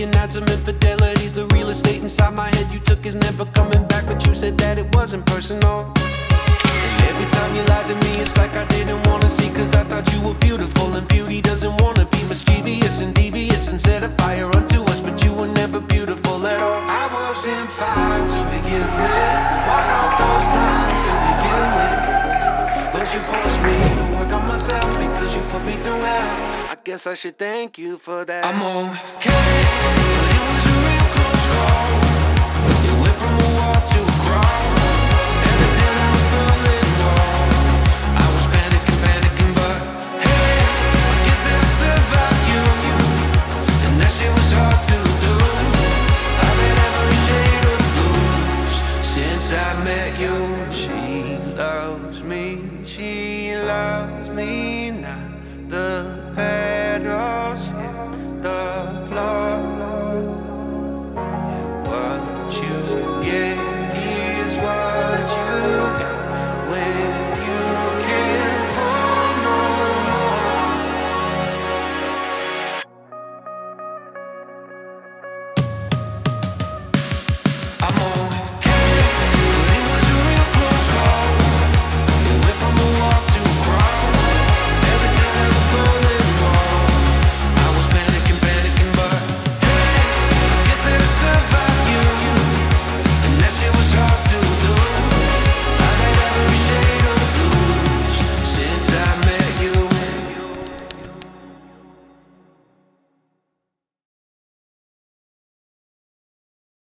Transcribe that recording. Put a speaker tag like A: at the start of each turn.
A: And had some infidelities. The real estate inside my head you took is never coming back, but you said that it wasn't personal. And every time you lied to me, it's like I didn't want to see, cause I thought you were beautiful, and beauty doesn't want to be mischievous and devious and set a fire unto us, but you were never beautiful at all. I wasn't fine to begin with, walked out those lines to begin with, but you forced me to work on myself because you put me through hell. I guess I should thank you for that. I'm okay, but it was a real close call. You went from a wall to a